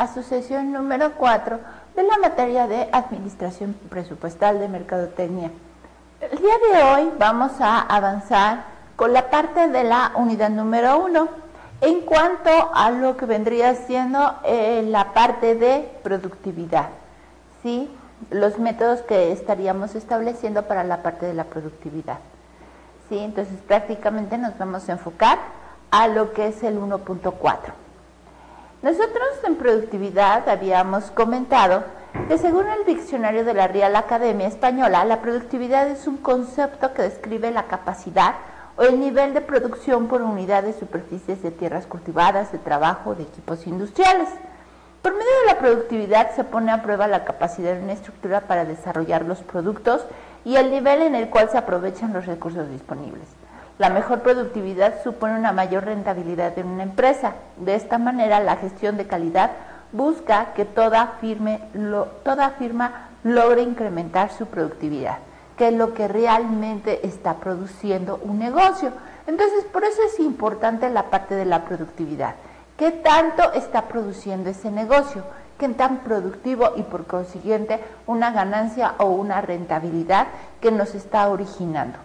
asociación número 4 de la materia de Administración Presupuestal de Mercadotecnia. El día de hoy vamos a avanzar con la parte de la unidad número 1 en cuanto a lo que vendría siendo la parte de productividad, ¿sí? Los métodos que estaríamos estableciendo para la parte de la productividad, ¿sí? Entonces prácticamente nos vamos a enfocar a lo que es el 1.4. Nosotros en productividad habíamos comentado que según el diccionario de la Real Academia Española, la productividad es un concepto que describe la capacidad o el nivel de producción por unidad de superficies de tierras cultivadas, de trabajo, de equipos industriales. Por medio de la productividad se pone a prueba la capacidad de una estructura para desarrollar los productos y el nivel en el cual se aprovechan los recursos disponibles. La mejor productividad supone una mayor rentabilidad en una empresa. De esta manera, la gestión de calidad busca que toda firma logre incrementar su productividad, que es lo que realmente está produciendo un negocio. Entonces, por eso es importante la parte de la productividad. ¿Qué tanto está produciendo ese negocio? ¿Qué tan productivo y por consiguiente una ganancia o una rentabilidad que nos está originando?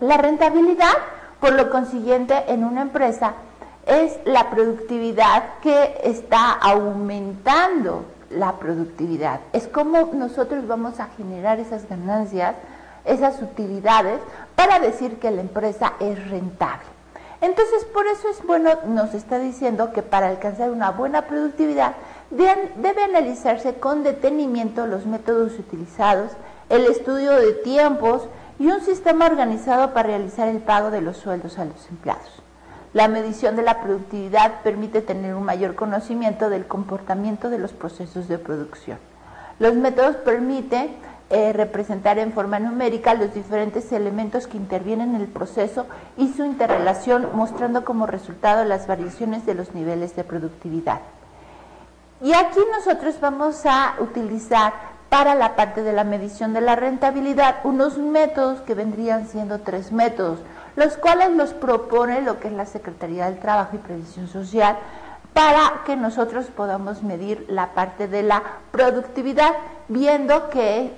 La rentabilidad, por lo consiguiente, en una empresa es la productividad que está aumentando la productividad. Es como nosotros vamos a generar esas ganancias, esas utilidades, para decir que la empresa es rentable. Entonces, por eso es bueno, nos está diciendo que para alcanzar una buena productividad debe analizarse con detenimiento los métodos utilizados, el estudio de tiempos y un sistema organizado para realizar el pago de los sueldos a los empleados. La medición de la productividad permite tener un mayor conocimiento del comportamiento de los procesos de producción. Los métodos permiten representar en forma numérica los diferentes elementos que intervienen en el proceso y su interrelación, mostrando como resultado las variaciones de los niveles de productividad. Y aquí nosotros vamos a utilizar para la parte de la medición de la rentabilidad unos métodos que vendrían siendo 3 métodos, los cuales los propone lo que es la Secretaría del Trabajo y Previsión Social para que nosotros podamos medir la parte de la productividad, viendo qué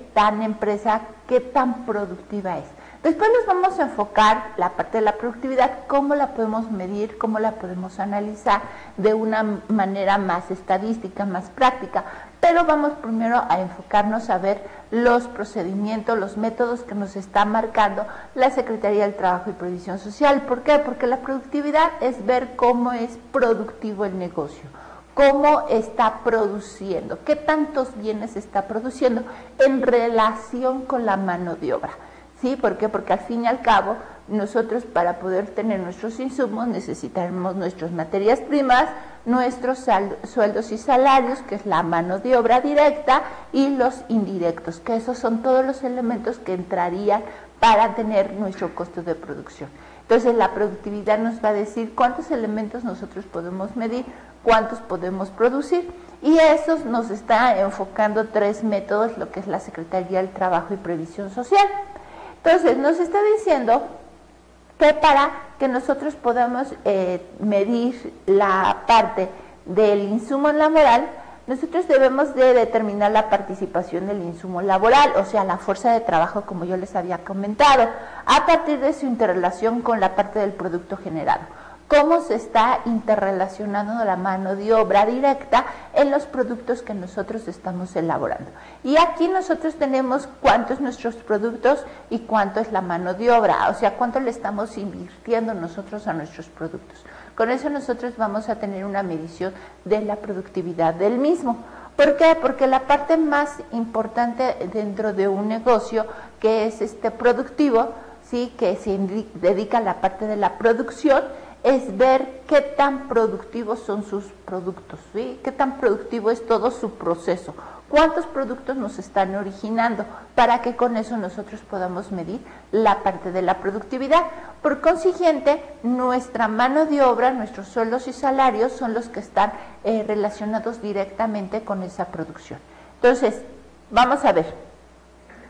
tan productiva es. Después nos vamos a enfocar la parte de la productividad, cómo la podemos medir, cómo la podemos analizar de una manera más estadística, más práctica, pero vamos primero a enfocarnos a ver los procedimientos, los métodos que nos está marcando la Secretaría del Trabajo y Previsión Social. ¿Por qué? Porque la productividad es ver cómo es productivo el negocio, cómo está produciendo, qué tantos bienes está produciendo en relación con la mano de obra. ¿Sí? ¿Por qué? Porque al fin y al cabo nosotros para poder tener nuestros insumos necesitaremos nuestras materias primas, nuestros sueldos y salarios, que es la mano de obra directa, y los indirectos, que esos son todos los elementos que entrarían para tener nuestro costo de producción. Entonces la productividad nos va a decir cuántos elementos nosotros podemos medir, cuántos podemos producir, y eso nos está enfocando 3 métodos, lo que es la Secretaría del Trabajo y Previsión Social. Entonces, nos está diciendo que para que nosotros podamos medir la parte del insumo laboral, nosotros debemos de determinar la participación del insumo laboral, o sea, la fuerza de trabajo, como yo les había comentado, a partir de su interrelación con la parte del producto generado. Cómo se está interrelacionando la mano de obra directa en los productos que nosotros estamos elaborando. Y aquí nosotros tenemos cuántos nuestros productos y cuánto es la mano de obra, o sea, cuánto le estamos invirtiendo nosotros a nuestros productos. Con eso nosotros vamos a tener una medición de la productividad del mismo. ¿Por qué? Porque la parte más importante dentro de un negocio que es productivo, ¿sí? Que se dedica a la parte de la producción, es ver qué tan productivos son sus productos, ¿sí? Qué tan productivo es todo su proceso, cuántos productos nos están originando, para que con eso nosotros podamos medir la parte de la productividad. Por consiguiente, nuestra mano de obra, nuestros sueldos y salarios son los que están relacionados directamente con esa producción. Entonces, vamos a ver.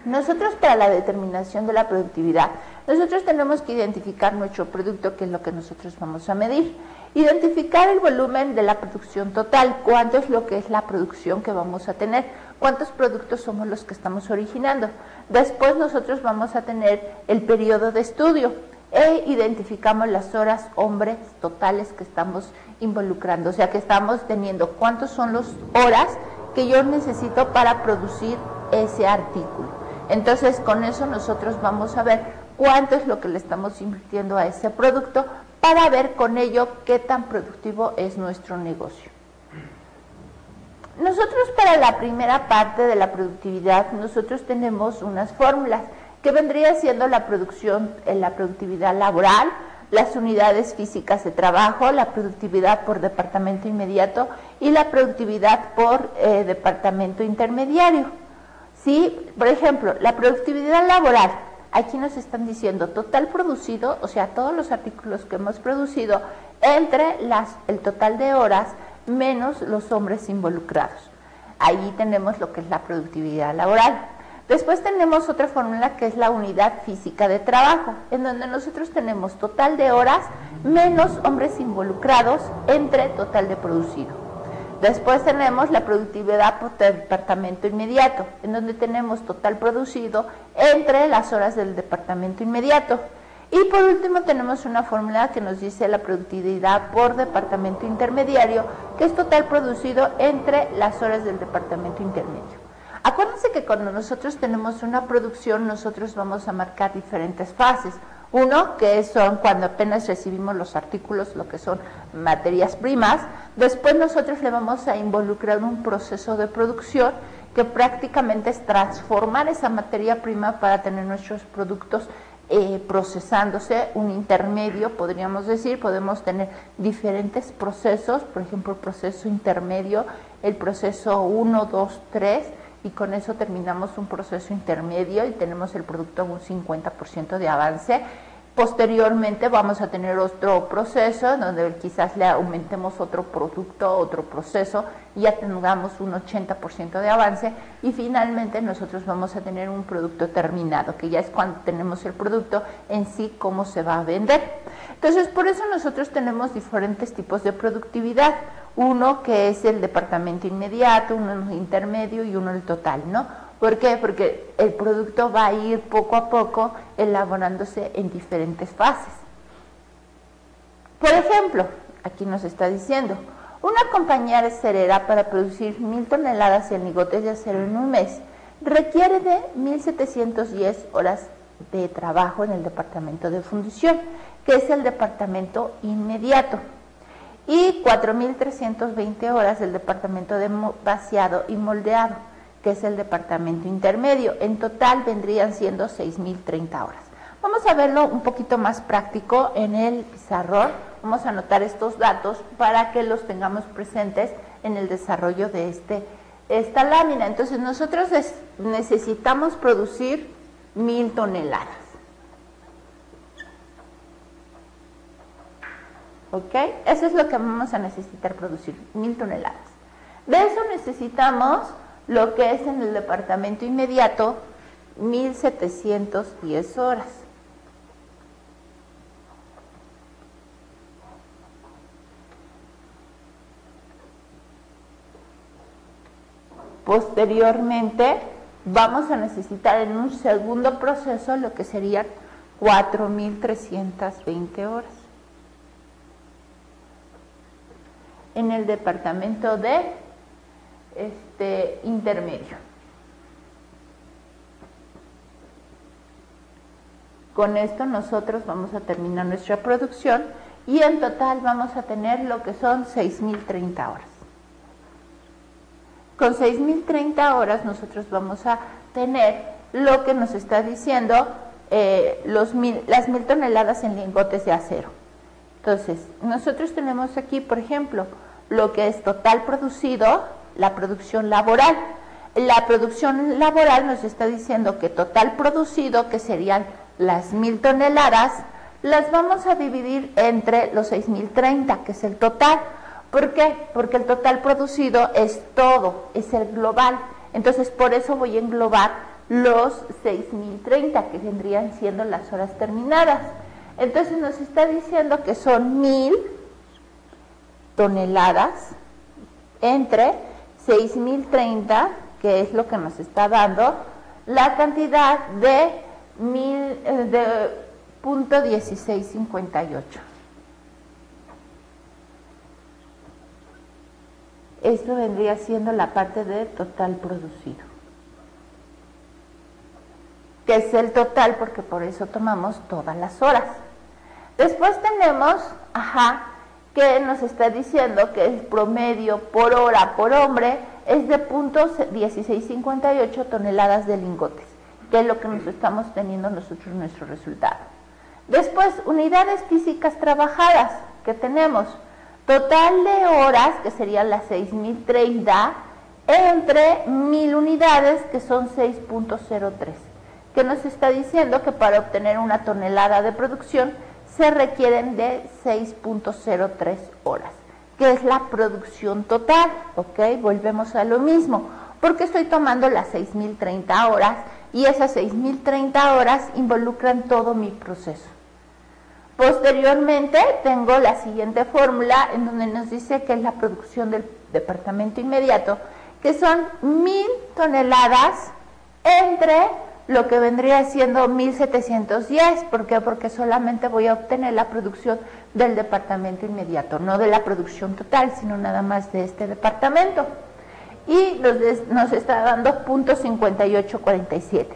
Nosotros para la determinación de la productividad, nosotros tenemos que identificar nuestro producto, que es lo que nosotros vamos a medir, Identificar el volumen de la producción total, cuánto es lo que es la producción que vamos a tener, cuántos productos somos los que estamos originando. Después nosotros vamos a tener el periodo de estudio e identificamos las horas hombres totales que estamos involucrando, o sea que estamos teniendo cuántos son las horas que yo necesito para producir ese artículo. Entonces con eso nosotros vamos a ver cuánto es lo que le estamos invirtiendo a ese producto para ver con ello qué tan productivo es nuestro negocio. Nosotros para la primera parte de la productividad, nosotros tenemos unas fórmulas que vendría siendo la productividad laboral, las unidades físicas de trabajo, la productividad por departamento inmediato y la productividad por departamento intermediario. ¿Sí? Por ejemplo, la productividad laboral. Aquí nos están diciendo total producido, o sea, todos los artículos que hemos producido entre el total de horas menos los hombres involucrados. Ahí tenemos lo que es la productividad laboral. Después tenemos otra fórmula que es la unidad física de trabajo, en donde nosotros tenemos total de horas menos hombres involucrados entre total de producido. Después tenemos la productividad por departamento inmediato, en donde tenemos total producido entre las horas del departamento inmediato. Y por último tenemos una fórmula que nos dice la productividad por departamento intermediario, que es total producido entre las horas del departamento intermedio. Acuérdense que cuando nosotros tenemos una producción, nosotros vamos a marcar diferentes fases. Uno, que son cuando apenas recibimos los artículos, lo que son materias primas. Después nosotros le vamos a involucrar un proceso de producción que prácticamente es transformar esa materia prima para tener nuestros productos procesándose. Un intermedio, podríamos decir, podemos tener diferentes procesos, por ejemplo, el proceso intermedio, el proceso 1, 2, 3, y con eso terminamos un proceso intermedio y tenemos el producto a un 50% de avance. Posteriormente vamos a tener otro proceso donde quizás le aumentemos otro producto, otro proceso, y ya tengamos un 80% de avance, y finalmente nosotros vamos a tener un producto terminado, que ya es cuando tenemos el producto en sí, cómo se va a vender. Entonces, por eso nosotros tenemos diferentes tipos de productividad. Uno que es el departamento inmediato, uno intermedio y uno el total, ¿no? ¿Por qué? Porque el producto va a ir poco a poco elaborándose en diferentes fases. Por ejemplo, aquí nos está diciendo, una compañía acerera para producir 1000 toneladas de lingotes de acero en un mes requiere de 1710 horas de trabajo en el departamento de fundición, que es el departamento inmediato, y 4320 horas del departamento de vaciado y moldeado, que es el departamento intermedio. En total vendrían siendo 6030 horas. Vamos a verlo un poquito más práctico en el pizarrón. Vamos a anotar estos datos para que los tengamos presentes en el desarrollo de esta lámina. Entonces nosotros necesitamos producir 1000 toneladas. ¿Ok? Eso es lo que vamos a necesitar producir, 1000 toneladas. De eso necesitamos lo que es en el departamento inmediato, 1710 horas. Posteriormente, vamos a necesitar en un segundo proceso lo que serían 4320 horas. En el departamento de intermedio. Con esto nosotros vamos a terminar nuestra producción y en total vamos a tener lo que son 6030 horas. Con 6030 horas nosotros vamos a tener lo que nos está diciendo las 1000 toneladas en lingotes de acero. Entonces, nosotros tenemos aquí, por ejemplo, lo que es total producido, la producción laboral. La producción laboral nos está diciendo que total producido, que serían las 1000 toneladas, las vamos a dividir entre los 6030, que es el total. ¿Por qué? Porque el total producido es todo, es el global. Entonces, por eso voy a englobar los 6030, que vendrían siendo las horas terminadas. Entonces, nos está diciendo que son 1000 toneladas entre 6.030, que es lo que nos está dando la cantidad de 0.1658. Esto vendría siendo la parte de total producido, que es el total porque por eso tomamos todas las horas. Después tenemos, que nos está diciendo que el promedio por hora por hombre es de 0.1658 toneladas de lingotes, que es lo que nos estamos teniendo nosotros en nuestro resultado. Después, unidades físicas trabajadas, que tenemos total de horas, que serían las 6.030, entre 1.000 unidades, que son 6.03, que nos está diciendo que para obtener una tonelada de producción se requieren de 6.03 horas, que es la producción total, ¿ok? Volvemos a lo mismo, porque estoy tomando las 6.030 horas y esas 6.030 horas involucran todo mi proceso. Posteriormente tengo la siguiente fórmula en donde nos dice que es la producción del departamento inmediato, que son 1.000 toneladas entre lo que vendría siendo 1.710. ¿Por qué? Porque solamente voy a obtener la producción del departamento inmediato, no de la producción total, sino nada más de este departamento. Y nos está dando 0.5847.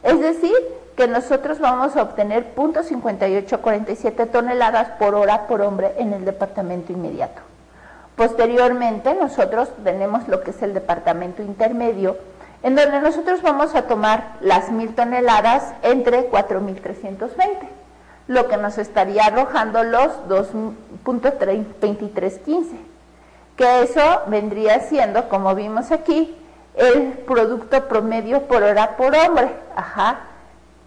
Es decir, que nosotros vamos a obtener 0.5847 toneladas por hora por hombre en el departamento inmediato. Posteriormente, nosotros tenemos lo que es el departamento intermedio, en donde nosotros vamos a tomar las 1.000 toneladas entre 4.320, lo que nos estaría arrojando los 2.2315, que eso vendría siendo, como vimos aquí, el producto promedio por hora por hombre,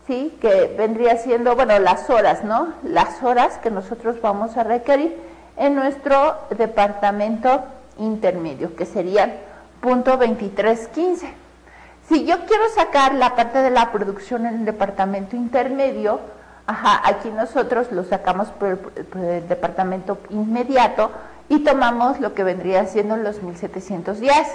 ¿sí? Que vendría siendo, bueno, las horas, ¿no? Las horas que nosotros vamos a requerir en nuestro departamento intermedio, que serían 0.2315. Si yo quiero sacar la parte de la producción en el departamento intermedio, aquí nosotros lo sacamos por el departamento inmediato y tomamos lo que vendría siendo los 1.710.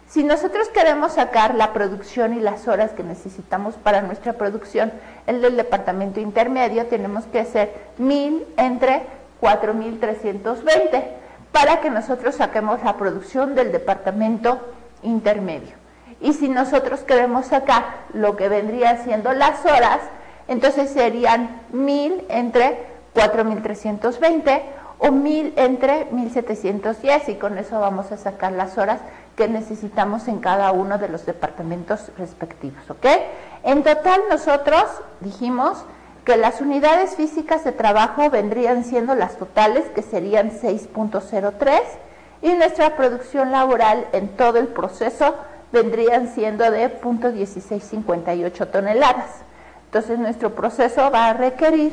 Si nosotros queremos sacar la producción y las horas que necesitamos para nuestra producción en el departamento intermedio, tenemos que hacer 1.000 entre 4.320 para que nosotros saquemos la producción del departamento intermedio. Y si nosotros queremos sacar lo que vendría siendo las horas, entonces serían 1.000 entre 4.320 o 1.000 entre 1.710, y con eso vamos a sacar las horas que necesitamos en cada uno de los departamentos respectivos, ¿ok? En total nosotros dijimos que las unidades físicas de trabajo vendrían siendo las totales, que serían 6.03, y nuestra producción laboral en todo el proceso vendrían siendo de 0.1658 toneladas. Entonces nuestro proceso va a requerir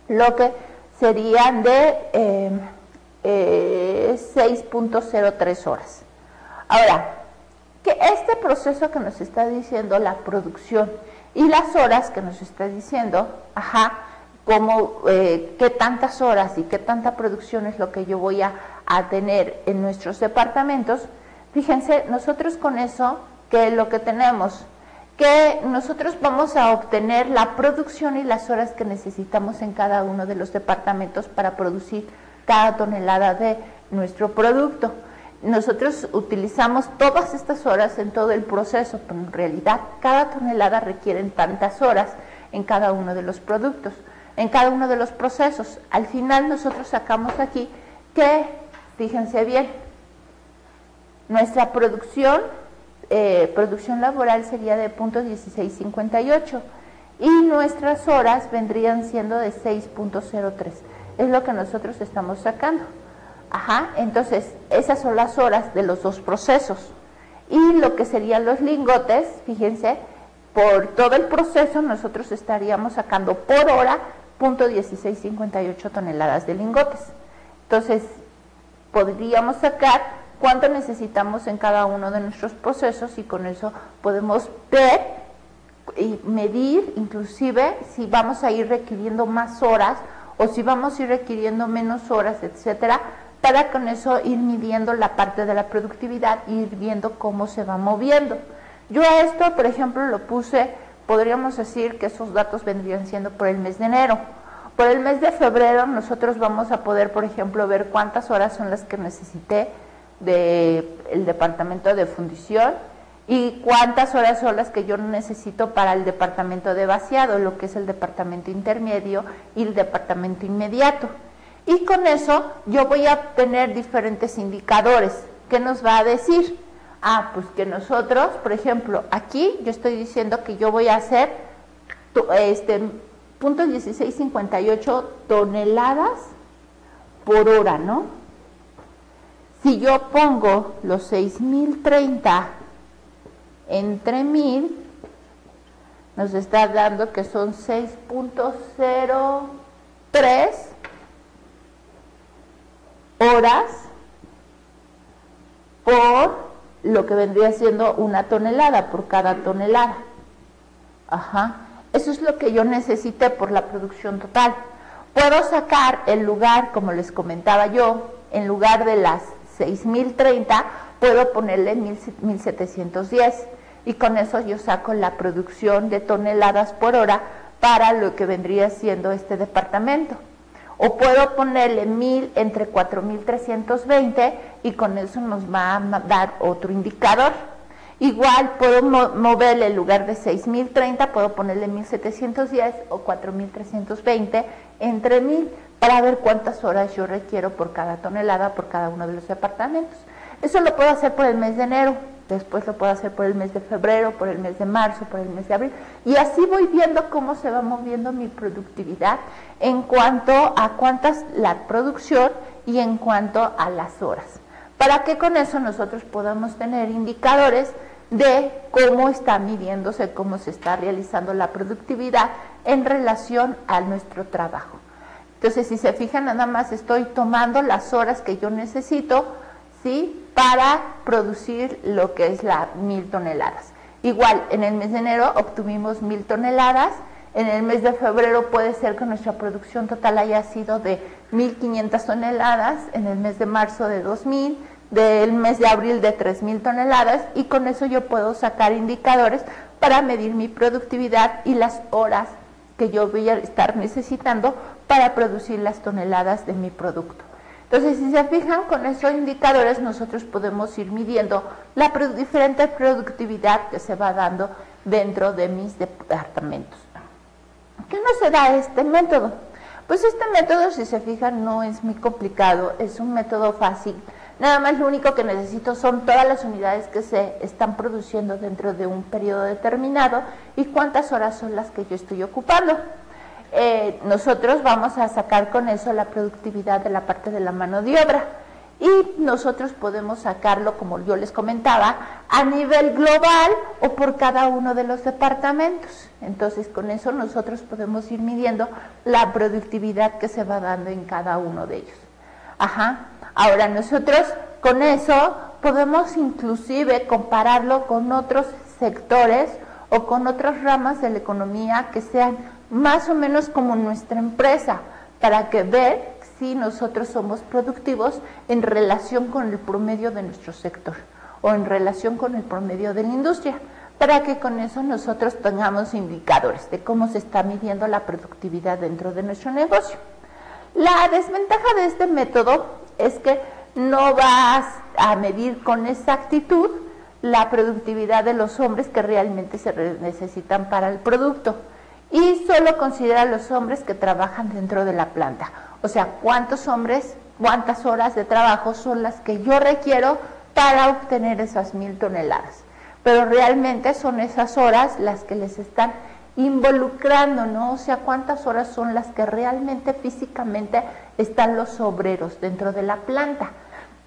lo que serían de 6.03 horas. Ahora, que este proceso que nos está diciendo la producción y las horas que nos está diciendo, como qué tantas horas y qué tanta producción es lo que yo voy a tener en nuestros departamentos. Fíjense, nosotros con eso, que lo que tenemos, que nosotros vamos a obtener la producción y las horas que necesitamos en cada uno de los departamentos para producir cada tonelada de nuestro producto. Nosotros utilizamos todas estas horas en todo el proceso, pero en realidad cada tonelada requiere tantas horas en cada uno de los productos, en cada uno de los procesos. Al final nosotros sacamos aquí que, fíjense bien, nuestra producción laboral sería de 0.1658 y nuestras horas vendrían siendo de 6.03. Es lo que nosotros estamos sacando. Entonces, esas son las horas de los dos procesos. Y lo que serían los lingotes, fíjense, por todo el proceso nosotros estaríamos sacando por hora 0.1658 toneladas de lingotes. Entonces, podríamos sacar cuánto necesitamos en cada uno de nuestros procesos, y con eso podemos ver y medir inclusive si vamos a ir requiriendo más horas o si vamos a ir requiriendo menos horas, etcétera, para con eso ir midiendo la parte de la productividad y ir viendo cómo se va moviendo. Yo a esto, por ejemplo, lo puse, podríamos decir que esos datos vendrían siendo por el mes de enero. Por el mes de febrero nosotros vamos a poder, por ejemplo, ver cuántas horas son las que necesité del departamento de fundición y cuántas horas son las que yo necesito para el departamento de vaciado, lo que es el departamento intermedio y el departamento inmediato. Y con eso yo voy a tener diferentes indicadores. ¿Qué nos va a decir? Pues que nosotros, por ejemplo, aquí yo estoy diciendo que yo voy a hacer .1658 toneladas por hora, ¿no? Si yo pongo los 6030 entre 1000, nos está dando que son 6.03 horas por lo que vendría siendo una tonelada, por cada tonelada. Eso es lo que yo necesité por la producción total. Puedo sacar el lugar, como les comentaba yo, en lugar de las 6030, puedo ponerle 1710 y con eso yo saco la producción de toneladas por hora para lo que vendría siendo este departamento. O puedo ponerle 1000 entre 4320 y con eso nos va a dar otro indicador. Igual puedo moverle en lugar de 6030, puedo ponerle 1710 o 4320 entre 1000 para ver cuántas horas yo requiero por cada tonelada, por cada uno de los departamentos. Eso lo puedo hacer por el mes de enero, después lo puedo hacer por el mes de febrero, por el mes de marzo, por el mes de abril, y así voy viendo cómo se va moviendo mi productividad en cuanto a cuántas la producción y en cuanto a las horas, para que con eso nosotros podamos tener indicadores de cómo está midiéndose, cómo se está realizando la productividad en relación a nuestro trabajo. Entonces, si se fijan, nada más estoy tomando las horas que yo necesito, ¿sí?, para producir lo que es las 1000 toneladas. Igual, en el mes de enero obtuvimos 1000 toneladas, en el mes de febrero puede ser que nuestra producción total haya sido de 1500 toneladas, en el mes de marzo de 2000, del mes de abril de 3000 toneladas, y con eso yo puedo sacar indicadores para medir mi productividad y las horas que yo voy a estar necesitando para producir las toneladas de mi producto. Entonces, si se fijan, con esos indicadores nosotros podemos ir midiendo la diferente productividad que se va dando dentro de mis departamentos. ¿Qué nos da este método? Pues este método, si se fijan, no es muy complicado, es un método fácil. Nada más lo único que necesito son todas las unidades que se están produciendo dentro de un periodo determinado y cuántas horas son las que yo estoy ocupando. Nosotros vamos a sacar con eso la productividad de la parte de la mano de obra y nosotros podemos sacarlo, como yo les comentaba, a nivel global o por cada uno de los departamentos. Entonces, con eso nosotros podemos ir midiendo la productividad que se va dando en cada uno de ellos. Ahora, nosotros con eso podemos inclusive compararlo con otros sectores o con otras ramas de la economía que sean más o menos como nuestra empresa, para que ver si nosotros somos productivos en relación con el promedio de nuestro sector o en relación con el promedio de la industria, para que con eso nosotros tengamos indicadores de cómo se está midiendo la productividad dentro de nuestro negocio. La desventaja de este método es que no vas a medir con exactitud la productividad de los hombres que realmente se necesitan para el producto y solo considera a los hombres que trabajan dentro de la planta. O sea, cuántos hombres, cuántas horas de trabajo son las que yo requiero para obtener esas 1000 toneladas. Pero realmente son esas horas las que les están involucrando, ¿no? O sea, cuántas horas son las que realmente físicamente están los obreros dentro de la planta.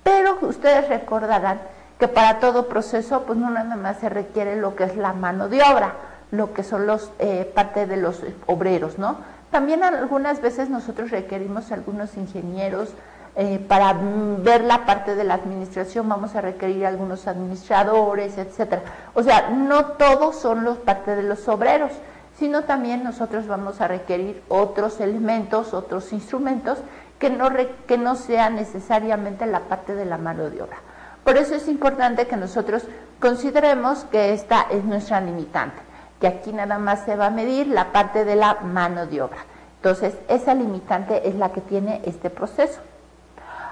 Pero ustedes recordarán que para todo proceso, pues no nada más se requiere lo que es la mano de obra, lo que son los parte de los obreros, ¿no? También algunas veces nosotros requerimos algunos ingenieros, para ver la parte de la administración vamos a requerir algunos administradores, etcétera. O sea, no todos son los parte de los obreros, sino también nosotros vamos a requerir otros elementos, otros instrumentos, que no sea necesariamente la parte de la mano de obra. Por eso es importante que nosotros consideremos que esta es nuestra limitante, que aquí nada más se va a medir la parte de la mano de obra. Entonces, esa limitante es la que tiene este proceso.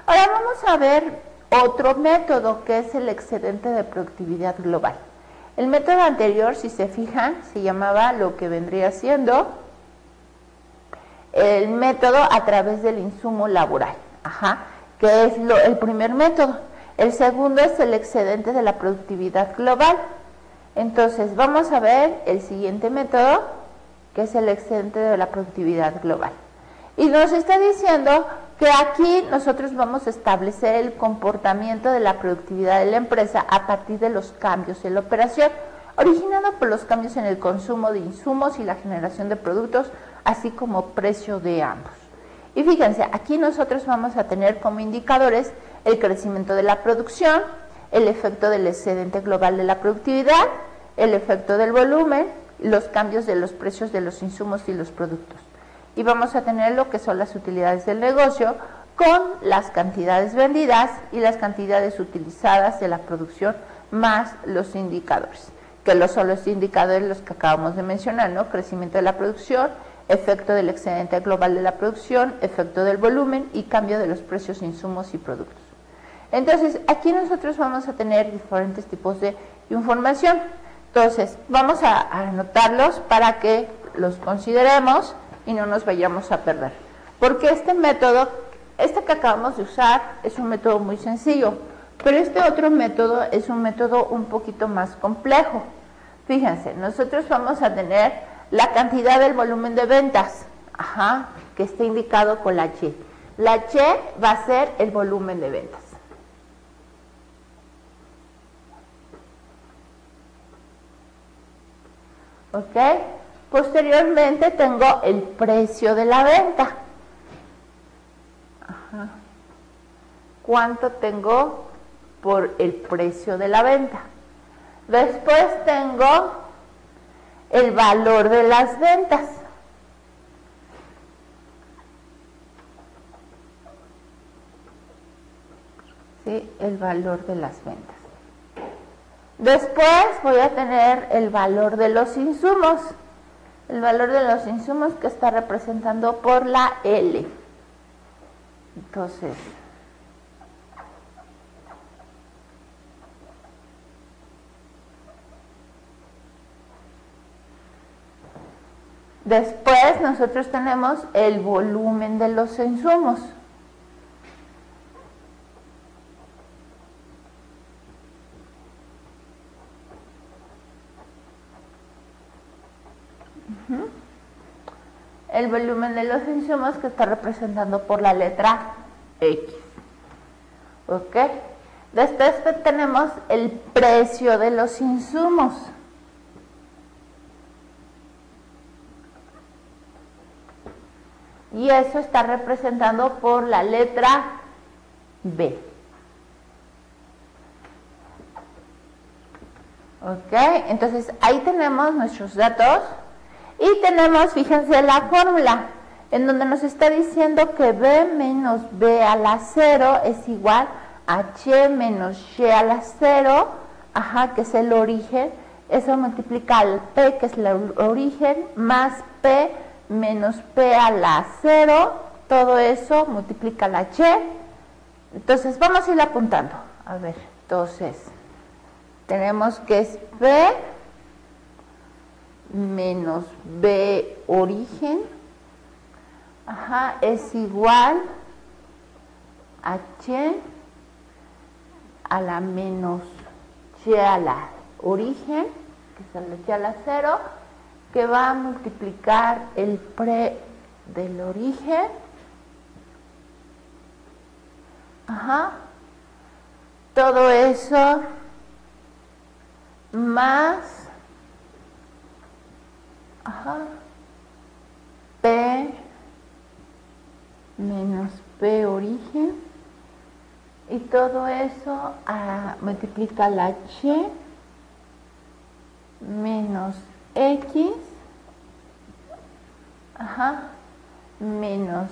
Ahora vamos a ver otro método, que es el excedente de productividad global. El método anterior, si se fijan, se llamaba lo que vendría siendo el método a través del insumo laboral, que es el primer método. El segundo es el excedente de la productividad global. Entonces, vamos a ver el siguiente método, que es el excedente de la productividad global. Y nos está diciendo que aquí nosotros vamos a establecer el comportamiento de la productividad de la empresa a partir de los cambios en la operación, originado por los cambios en el consumo de insumos y la generación de productos, así como precio de ambos. Y fíjense, aquí nosotros vamos a tener como indicadores el crecimiento de la producción, el efecto del excedente global de la productividad, el efecto del volumen, los cambios de los precios de los insumos y los productos. Y vamos a tener lo que son las utilidades del negocio con las cantidades vendidas y las cantidades utilizadas de la producción más los indicadores, que son los indicadores los que acabamos de mencionar, ¿no? Crecimiento de la producción, efecto del excedente global de la producción, efecto del volumen y cambio de los precios, insumos y productos. Entonces, aquí nosotros vamos a tener diferentes tipos de información. Entonces, vamos a anotarlos para que los consideremos y no nos vayamos a perder. Porque este método, este que acabamos de usar, es un método muy sencillo, pero este otro método es un método un poquito más complejo. Fíjense, nosotros vamos a tener la cantidad del volumen de ventas, que está indicado con la Y. La Y va a ser el volumen de ventas. ¿Ok? Posteriormente tengo el precio de la venta. ¿Cuánto tengo por el precio de la venta? Después tengo el valor de las ventas. ¿Sí? El valor de las ventas. Después voy a tener el valor de los insumos. El valor de los insumos que está representando por la L. Entonces, después nosotros tenemos el volumen de los insumos. El volumen de los insumos que está representando por la letra X. ¿Ok? Después tenemos el precio de los insumos. Y eso está representado por la letra B. ¿Ok? Entonces, ahí tenemos nuestros datos. Y tenemos, fíjense, la fórmula, en donde nos está diciendo que B menos B a la 0 es igual a Y menos Y a la 0, que es el origen. Eso multiplica al P, que es el origen, más P menos P a la 0. Todo eso multiplica la Y. Entonces, vamos a ir apuntando. A ver, entonces, tenemos que es P menos B origen, es igual a Y a la menos Y a la origen, que es el Y a la 0, que va a multiplicar el pre del origen, todo eso más P menos P origen, y todo eso multiplica la Y menos X menos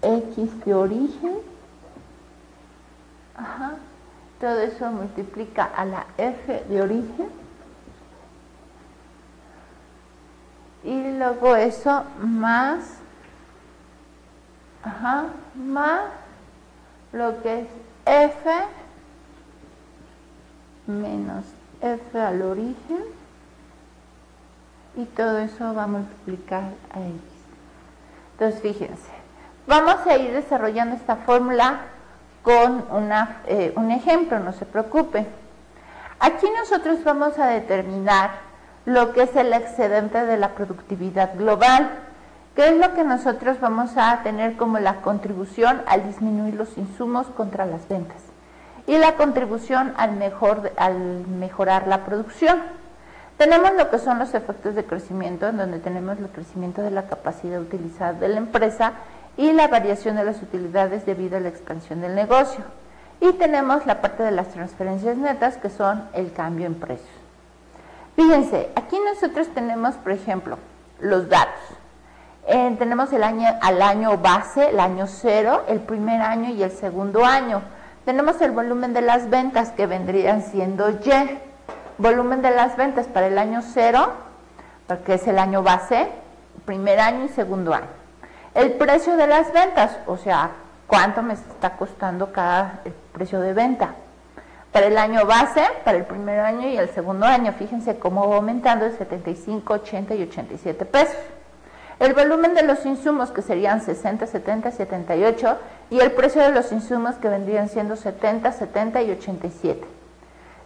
X de origen, ajá, todo eso multiplica a la F de origen, y luego eso más, ajá, más lo que es F menos F al origen, y todo eso va a multiplicar a X. Entonces, fíjense, vamos a ir desarrollando esta fórmula con un ejemplo, no se preocupen. Aquí nosotros vamos a determinar lo que es el excedente de la productividad global, que es lo que nosotros vamos a tener como la contribución al disminuir los insumos contra las ventas y la contribución al mejorar la producción. Tenemos lo que son los efectos de crecimiento, en donde tenemos el crecimiento de la capacidad utilizada de la empresa y la variación de las utilidades debido a la expansión del negocio. Y tenemos la parte de las transferencias netas, que son el cambio en precios. Fíjense, aquí nosotros tenemos, por ejemplo, los datos. Tenemos al año base, el año 0, el primer año y el segundo año. Tenemos el volumen de las ventas, que vendrían siendo Y. Volumen de las ventas para el año 0, porque es el año base, primer año y segundo año. El precio de las ventas, o sea, cuánto me está costando cada precio de venta. Para el año base, para el primer año y el segundo año, fíjense cómo va aumentando de 75, 80 y 87 pesos. El volumen de los insumos, que serían 60, 70, 78, y el precio de los insumos, que vendrían siendo 70, 70 y 87.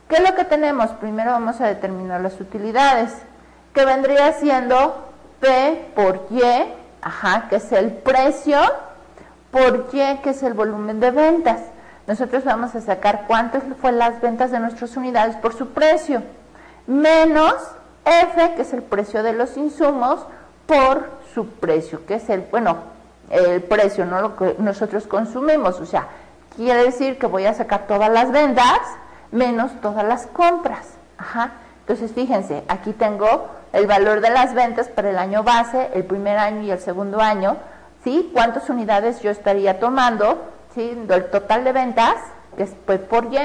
¿Qué es lo que tenemos? Primero vamos a determinar las utilidades, que vendría siendo P por Y, ajá, que es el precio, por Y, que es el volumen de ventas. Nosotros vamos a sacar cuánto fue las ventas de nuestras unidades por su precio, menos F, que es el precio de los insumos, por su precio, que es el precio, no lo que nosotros consumimos. O sea, quiere decir que voy a sacar todas las ventas menos todas las compras. Ajá. Entonces, fíjense, aquí tengo el valor de las ventas para el año base, el primer año y el segundo año, ¿sí? ¿Cuántas unidades yo estaría tomando? ¿Sí? El total de ventas, que es P por Y,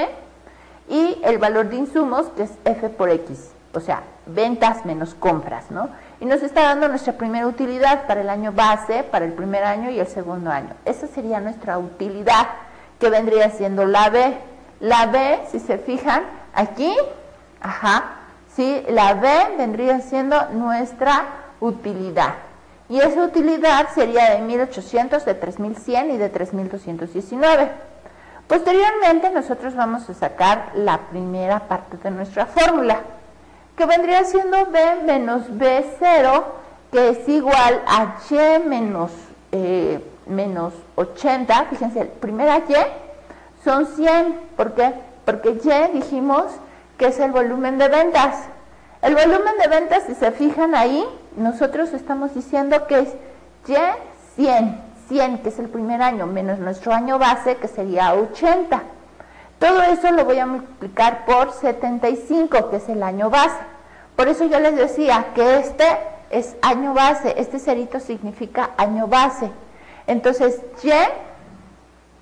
y el valor de insumos, que es F por X, o sea, ventas menos compras, ¿no? Y nos está dando nuestra primera utilidad para el año base, para el primer año y el segundo año. Esa sería nuestra utilidad, que vendría siendo la B. La B, si se fijan, aquí, ajá, ¿sí? La B vendría siendo nuestra utilidad. Y esa utilidad sería de 1.800, de 3.100 y de 3.219. Posteriormente, nosotros vamos a sacar la primera parte de nuestra fórmula, que vendría siendo B menos B0, que es igual a Y menos 80. Fíjense, el primer Y son 100. ¿Por qué? Porque Y dijimos que es el volumen de ventas. El volumen de ventas, si se fijan ahí, nosotros estamos diciendo que es Y 100, que es el primer año, menos nuestro año base, que sería 80. Todo eso lo voy a multiplicar por 75, que es el año base. Por eso yo les decía que este es año base, este cerito significa año base. Entonces, Y,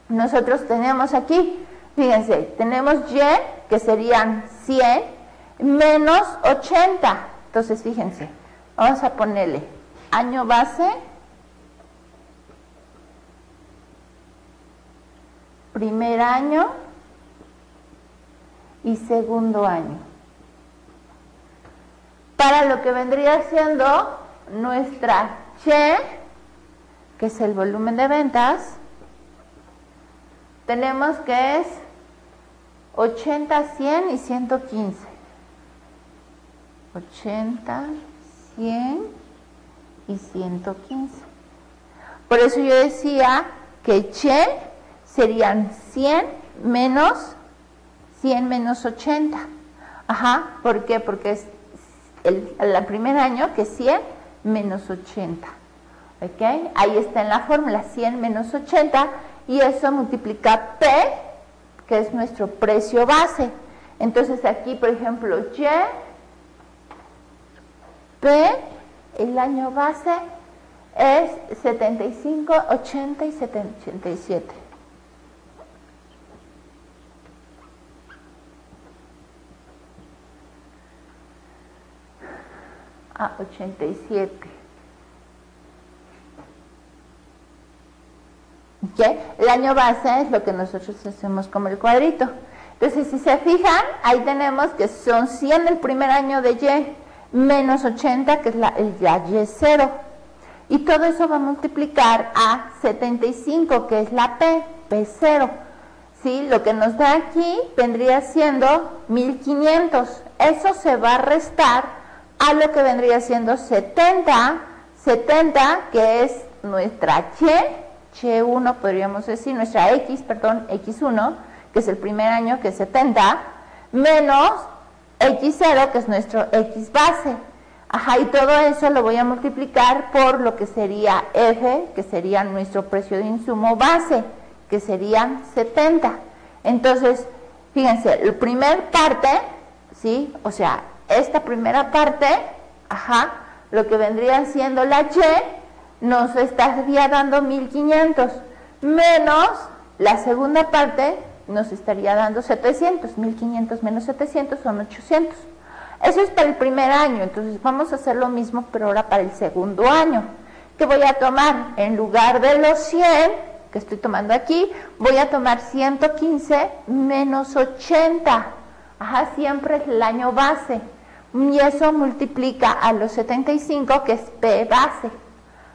nosotros tenemos aquí, fíjense, tenemos Y, que serían 100, menos 80. Entonces, fíjense, vamos a ponerle año base, primer año y segundo año. Para lo que vendría siendo nuestra Y, que es el volumen de ventas, tenemos que es 80, 100 y 115. 80, 100 y 115. Por eso yo decía que Y serían 100 menos 80. Ajá, ¿por qué? Porque es el primer año, que es 100 menos 80. ¿Ok? Ahí está en la fórmula, 100 menos 80, y eso multiplica P, que es nuestro precio base. Entonces aquí, por ejemplo, Y, P, el año base es 75, 80 y 87. A 87. ¿Okay? El año base es lo que nosotros hacemos como el cuadrito. Entonces, si se fijan, ahí tenemos que son 100 el primer año de Y, menos 80, que es la Y0. Y todo eso va a multiplicar a 75, que es la P0. ¿Sí? Lo que nos da aquí vendría siendo 1500. Eso se va a restar a lo que vendría siendo 70, que es nuestra Y1, podríamos decir, nuestra X1, que es el primer año, que es 70, menos X0, que es nuestro X base. Ajá, y todo eso lo voy a multiplicar por lo que sería F, que sería nuestro precio de insumo base, que serían 70. Entonces, fíjense, la primera parte, ¿sí? O sea, esta primera parte, ajá, lo que vendría siendo la Y, nos estaría dando 1500, menos la segunda parte nos estaría dando 700, 1500 menos 700 son 800. Eso es para el primer año, entonces vamos a hacer lo mismo, pero ahora para el segundo año. ¿Qué voy a tomar? En lugar de los 100 que estoy tomando aquí, voy a tomar 115 menos 80. Ajá, siempre es el año base. Y eso multiplica a los 75, que es P base.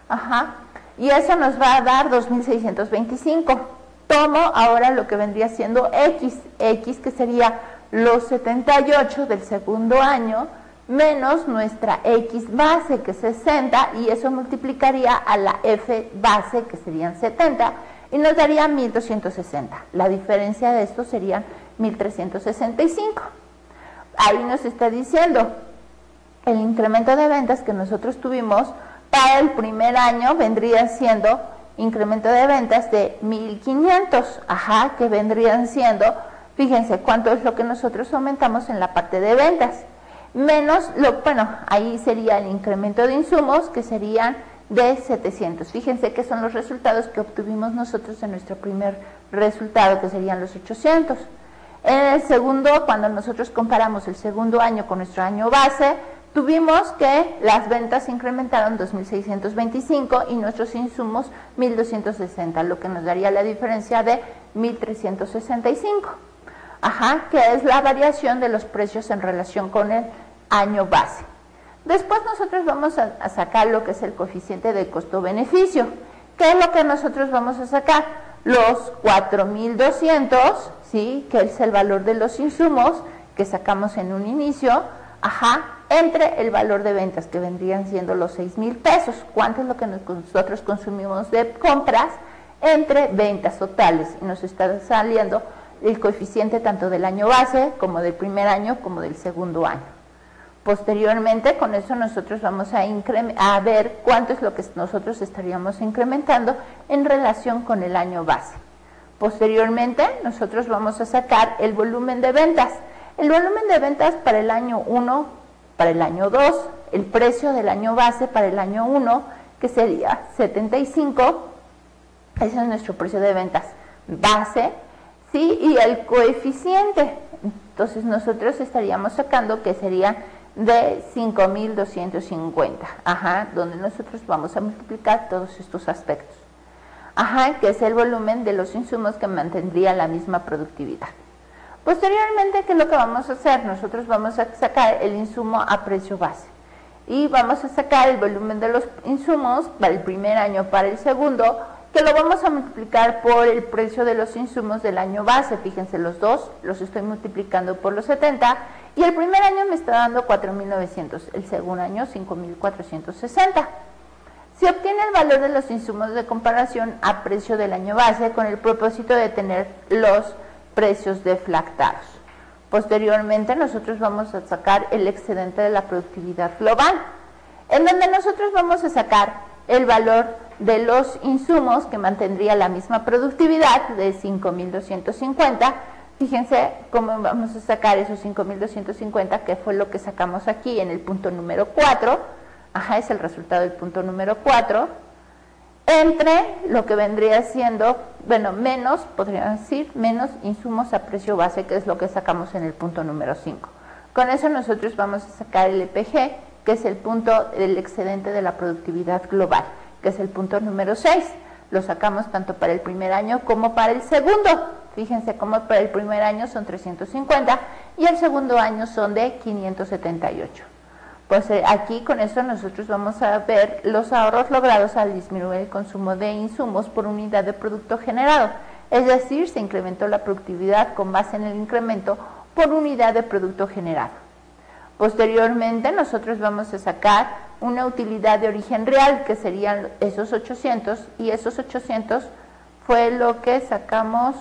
Ajá, y eso nos va a dar 2625. Tomo ahora lo que vendría siendo X, que sería los 78 del segundo año, menos nuestra X base, que es 60, y eso multiplicaría a la F base, que serían 70, y nos daría 1260. La diferencia de esto serían 1365. Ahí nos está diciendo el incremento de ventas que nosotros tuvimos para el primer año vendría siendo incremento de ventas de 1500, ajá, que vendrían siendo, fíjense cuánto es lo que nosotros aumentamos en la parte de ventas, menos ahí sería el incremento de insumos, que serían de 700. Fíjense que son los resultados que obtuvimos nosotros en nuestro primer resultado, que serían los 800. En el segundo, cuando nosotros comparamos el segundo año con nuestro año base, tuvimos que las ventas incrementaron 2.625 y nuestros insumos 1.260, lo que nos daría la diferencia de 1.365. Ajá, que es la variación de los precios en relación con el año base. Después nosotros vamos a sacar lo que es el coeficiente de costo-beneficio. ¿Qué es lo que nosotros vamos a sacar? Los 4.200, ¿sí? Que es el valor de los insumos que sacamos en un inicio, ajá, entre el valor de ventas, que vendrían siendo los 6,000 pesos. ¿Cuánto es lo que nosotros consumimos de compras entre ventas totales? Y nos está saliendo el coeficiente tanto del año base, como del primer año, como del segundo año. Posteriormente, con eso nosotros vamos a ver cuánto es lo que nosotros estaríamos incrementando en relación con el año base. Posteriormente, nosotros vamos a sacar el volumen de ventas. El volumen de ventas para el año 1, para el año 2, el precio del año base para el año 1, que sería 75, ese es nuestro precio de ventas base, ¿sí? Y el coeficiente, entonces nosotros estaríamos sacando que serían de 5,250, ajá, donde nosotros vamos a multiplicar todos estos aspectos, ajá, que es el volumen de los insumos que mantendría la misma productividad. Posteriormente, ¿qué es lo que vamos a hacer? Nosotros vamos a sacar el insumo a precio base y vamos a sacar el volumen de los insumos para el primer año, para el segundo, que lo vamos a multiplicar por el precio de los insumos del año base. Fíjense, los dos los estoy multiplicando por los 70 y el primer año me está dando 4,900, el segundo año 5,460. Se obtiene el valor de los insumos de comparación a precio del año base con el propósito de tener los precios deflactados. Posteriormente nosotros vamos a sacar el excedente de la productividad global, en donde nosotros vamos a sacar el valor de los insumos que mantendría la misma productividad de 5,250. Fíjense cómo vamos a sacar esos 5,250, que fue lo que sacamos aquí en el punto número 4. Ajá, es el resultado del punto número 4. entre lo que vendría siendo, bueno, menos, podrían decir, menos insumos a precio base, que es lo que sacamos en el punto número 5. Con eso nosotros vamos a sacar el EPG, que es el punto del excedente de la productividad global, que es el punto número 6. Lo sacamos tanto para el primer año como para el segundo. Fíjense cómo para el primer año son 350 y el segundo año son de 578. Pues aquí con eso nosotros vamos a ver los ahorros logrados al disminuir el consumo de insumos por unidad de producto generado. Es decir, se incrementó la productividad con base en el incremento por unidad de producto generado. Posteriormente nosotros vamos a sacar una utilidad de origen real, que serían esos 800, y esos 800 fue lo que sacamos.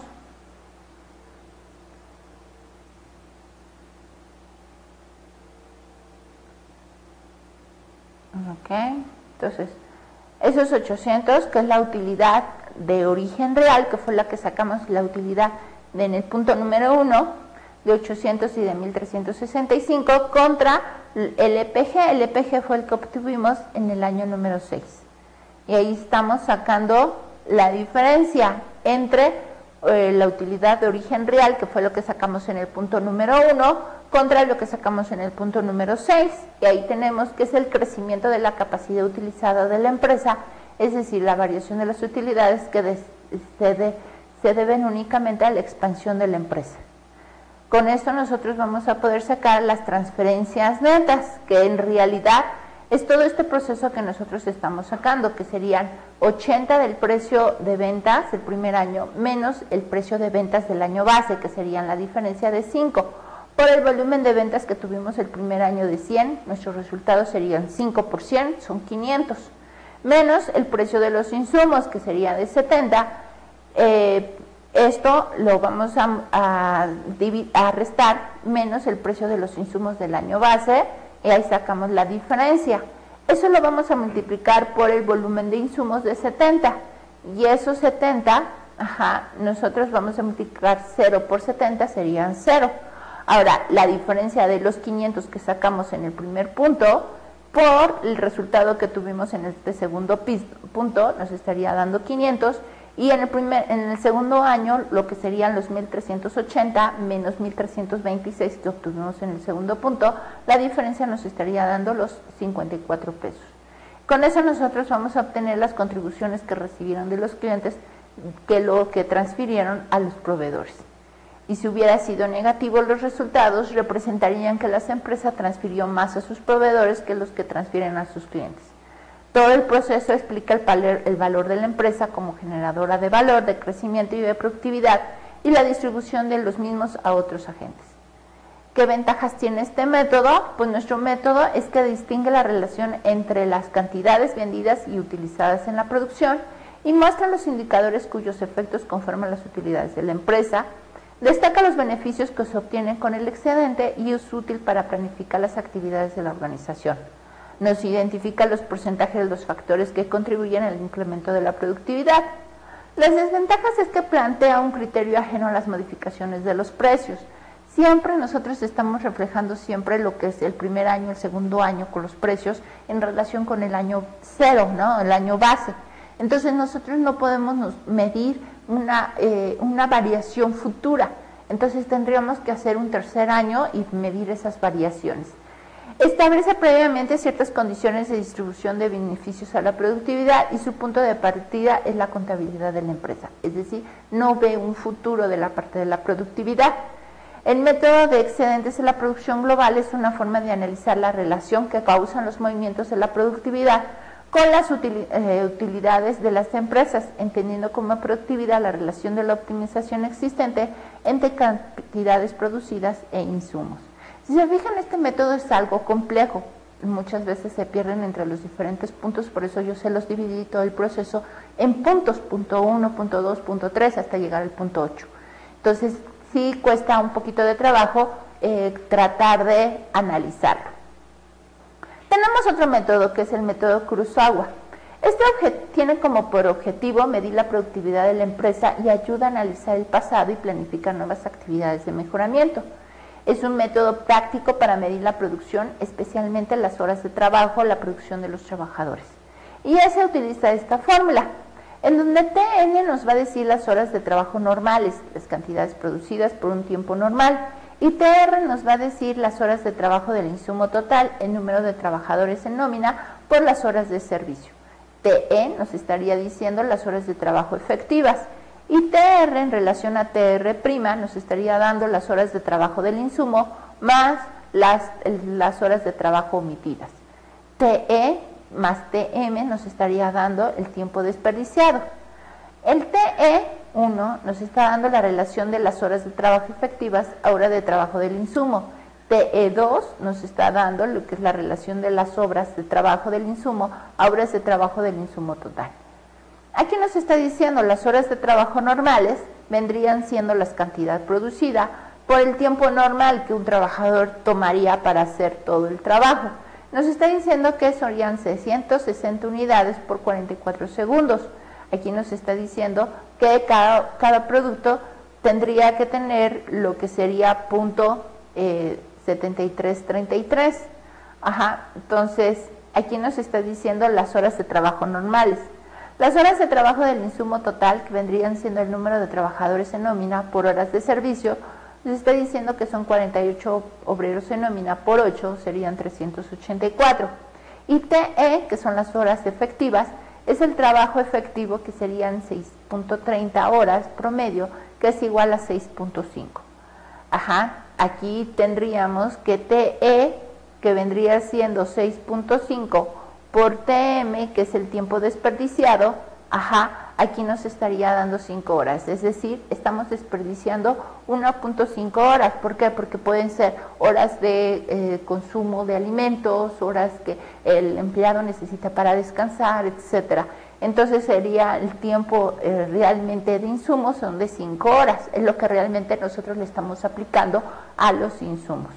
Ok, entonces, esos 800, que es la utilidad de origen real, que fue la que sacamos la utilidad en el punto número 1, de 800 y de 1365, contra el EPG. El EPG fue el que obtuvimos en el año número 6. Y ahí estamos sacando la diferencia entre la utilidad de origen real, que fue lo que sacamos en el punto número 1, contra lo que sacamos en el punto número 6, y ahí tenemos que es el crecimiento de la capacidad utilizada de la empresa, es decir, la variación de las utilidades que se deben únicamente a la expansión de la empresa. Con esto nosotros vamos a poder sacar las transferencias netas, que en realidad es todo este proceso que nosotros estamos sacando, que serían 80 del precio de ventas del primer año, menos el precio de ventas del año base, que serían la diferencia de 5. Por el volumen de ventas que tuvimos el primer año de 100, nuestros resultados serían 5%, son 500, menos el precio de los insumos, que sería de 70. Esto lo vamos a restar menos el precio de los insumos del año base, y ahí sacamos la diferencia. Eso lo vamos a multiplicar por el volumen de insumos de 70, y esos 70, nosotros vamos a multiplicar 0 por 70, serían 0. Ahora, la diferencia de los 500 que sacamos en el primer punto por el resultado que tuvimos en este segundo punto nos estaría dando 500, y en el segundo año lo que serían los 1380 menos 1326 que obtuvimos en el segundo punto, la diferencia nos estaría dando los 54 pesos. Con eso nosotros vamos a obtener las contribuciones que recibieron de los clientes, que lo que transfirieron a los proveedores. Y si hubiera sido negativo los resultados, representarían que la empresa transfirió más a sus proveedores que los que transfieren a sus clientes. Todo el proceso explica el valor de la empresa como generadora de valor, de crecimiento y de productividad, y la distribución de los mismos a otros agentes. ¿Qué ventajas tiene este método? Pues nuestro método es que distingue la relación entre las cantidades vendidas y utilizadas en la producción y muestra los indicadores cuyos efectos conforman las utilidades de la empresa. Destaca los beneficios que se obtienen con el excedente y es útil para planificar las actividades de la organización. Nos identifica los porcentajes de los factores que contribuyen al incremento de la productividad. Las desventajas es que plantea un criterio ajeno a las modificaciones de los precios. Siempre nosotros estamos reflejando siempre lo que es el primer año, el segundo año con los precios en relación con el año cero, ¿no? El año base. Entonces nosotros no podemos medir una variación futura. Entonces tendríamos que hacer un tercer año y medir esas variaciones. Establece previamente ciertas condiciones de distribución de beneficios a la productividad y su punto de partida es la contabilidad de la empresa, es decir, no ve un futuro de la parte de la productividad. El método de excedentes en la producción global es una forma de analizar la relación que causan los movimientos de la productividad con las utilidades de las empresas, entendiendo como productividad la relación de la optimización existente entre cantidades producidas e insumos. Si se fijan, este método es algo complejo, muchas veces se pierden entre los diferentes puntos, por eso yo se los dividí todo el proceso en puntos, punto 1, punto 2, punto 3, hasta llegar al punto 8. Entonces, sí cuesta un poquito de trabajo tratar de analizarlo. Tenemos otro método que es el método Kurosawa. Este tiene como por objetivo medir la productividad de la empresa y ayuda a analizar el pasado y planificar nuevas actividades de mejoramiento. Es un método práctico para medir la producción, especialmente las horas de trabajo, la producción de los trabajadores. Y ya se utiliza esta fórmula, en donde TN nos va a decir las horas de trabajo normales, las cantidades producidas por un tiempo normal, y TR nos va a decir las horas de trabajo del insumo total, el número de trabajadores en nómina por las horas de servicio. TE nos estaría diciendo las horas de trabajo efectivas, y TR en relación a TR' nos estaría dando las horas de trabajo del insumo más las horas de trabajo omitidas. TE más TM nos estaría dando el tiempo desperdiciado. El TE1 nos está dando la relación de las horas de trabajo efectivas a hora de trabajo del insumo. TE2 nos está dando lo que es la relación de las horas de trabajo del insumo a horas de trabajo del insumo total. Aquí nos está diciendo las horas de trabajo normales vendrían siendo la cantidad producida por el tiempo normal que un trabajador tomaría para hacer todo el trabajo. Nos está diciendo que serían 660 unidades por 44 segundos. Aquí nos está diciendo que cada producto tendría que tener lo que sería punto 7333. Entonces, aquí nos está diciendo las horas de trabajo normales. Las horas de trabajo del insumo total, que vendrían siendo el número de trabajadores en nómina por horas de servicio, nos está diciendo que son 48 obreros en nómina por 8, serían 384. Y TE, que son las horas efectivas, es el trabajo efectivo, que serían 6.30 horas promedio, que es igual a 6.5. Aquí tendríamos que TE, que vendría siendo 6.5 por TM, que es el tiempo desperdiciado, aquí nos estaría dando 5 horas, es decir, estamos desperdiciando 1.5 horas. ¿Por qué? Porque pueden ser horas de consumo de alimentos, horas que el empleado necesita para descansar, etcétera. Entonces sería el tiempo realmente de insumos, son de 5 horas, es lo que realmente nosotros le estamos aplicando a los insumos.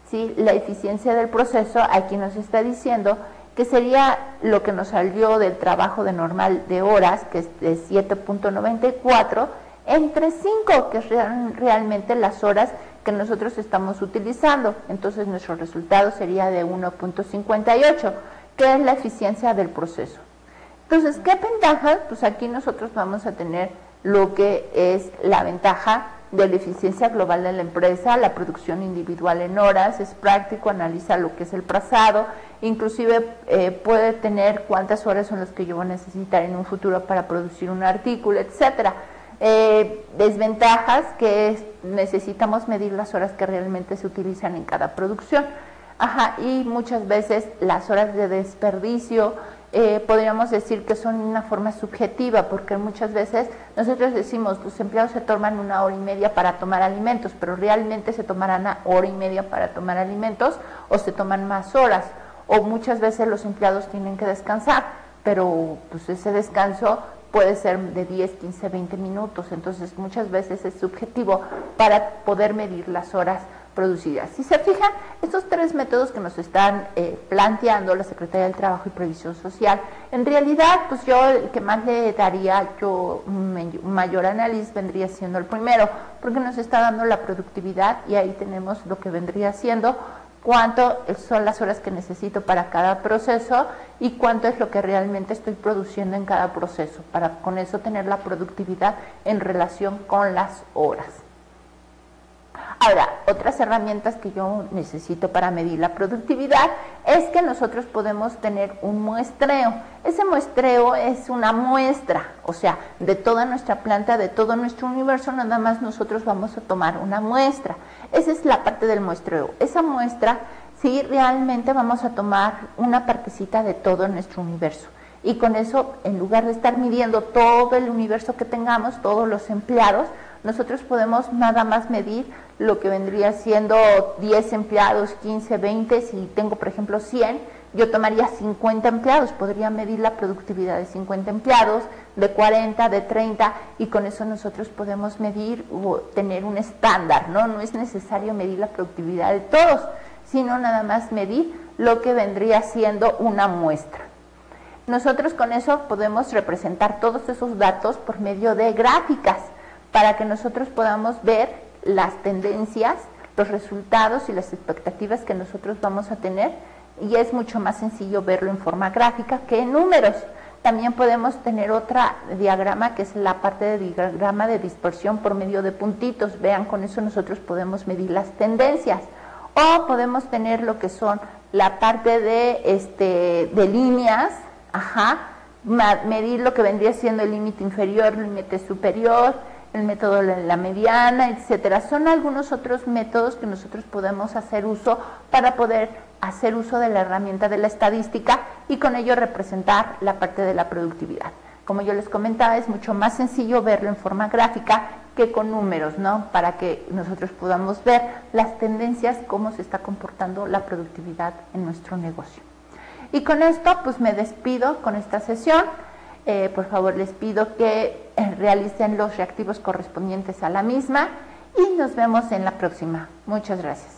¿Sí? La eficiencia del proceso aquí nos está diciendo que sería lo que nos salió del trabajo de normal de horas, que es de 7.94, entre 5, que es realmente las horas que nosotros estamos utilizando. Entonces nuestro resultado sería de 1.58, que es la eficiencia del proceso. Entonces, ¿qué ventajas? Pues aquí nosotros vamos a tener lo que es la ventaja de la eficiencia global de la empresa, la producción individual en horas, es práctico, analiza lo que es el trazado, inclusive puede tener cuántas horas son las que yo voy a necesitar en un futuro para producir un artículo, etcétera. Desventajas, que necesitamos medir las horas que realmente se utilizan en cada producción. Y muchas veces las horas de desperdicio, podríamos decir que son una forma subjetiva, porque muchas veces nosotros decimos, los empleados se toman 1 hora y media para tomar alimentos, pero realmente se tomarán 1 hora y media para tomar alimentos, o se toman más horas, o muchas veces los empleados tienen que descansar, pero pues ese descanso puede ser de 10, 15, 20 minutos, entonces muchas veces es subjetivo para poder medir las horas producidas. Si se fijan, estos 3 métodos que nos están planteando la Secretaría del Trabajo y Previsión Social, en realidad, pues yo el que más le daría un mayor análisis vendría siendo el primero, porque nos está dando la productividad y ahí tenemos lo que vendría siendo cuánto son las horas que necesito para cada proceso y cuánto es lo que realmente estoy produciendo en cada proceso, para con eso tener la productividad en relación con las horas. Ahora, otras herramientas que yo necesito para medir la productividad es que nosotros podemos tener un muestreo. Ese muestreo es una muestra, o sea, de toda nuestra planta, de todo nuestro universo, nada más nosotros vamos a tomar una muestra. Esa es la parte del muestreo. Esa muestra, sí, realmente vamos a tomar una partecita de todo nuestro universo. Y con eso, en lugar de estar midiendo todo el universo que tengamos, todos los empleados, nosotros podemos nada más medir lo que vendría siendo 10 empleados, 15, 20, si tengo por ejemplo 100, yo tomaría 50 empleados, podría medir la productividad de 50 empleados, de 40, de 30, y con eso nosotros podemos medir o tener un estándar, ¿no? No es necesario medir la productividad de todos, sino nada más medir lo que vendría siendo una muestra. Nosotros con eso podemos representar todos esos datos por medio de gráficas, para que nosotros podamos ver las tendencias, los resultados y las expectativas que nosotros vamos a tener y es mucho más sencillo verlo en forma gráfica que en números. También podemos tener otra diagrama que es la parte de diagrama de dispersión por medio de puntitos. Vean, con eso nosotros podemos medir las tendencias. O podemos tener lo que son la parte de líneas, medir lo que vendría siendo el límite inferior, el límite superior, el método de la mediana, etcétera. Son algunos otros métodos que nosotros podemos hacer uso para poder hacer uso de la herramienta de la estadística y con ello representar la parte de la productividad. Como yo les comentaba, es mucho más sencillo verlo en forma gráfica que con números, ¿no? Para que nosotros podamos ver las tendencias, cómo se está comportando la productividad en nuestro negocio. Y con esto, pues me despido con esta sesión. Por favor, les pido que realicen los reactivos correspondientes a la misma y nos vemos en la próxima. Muchas gracias.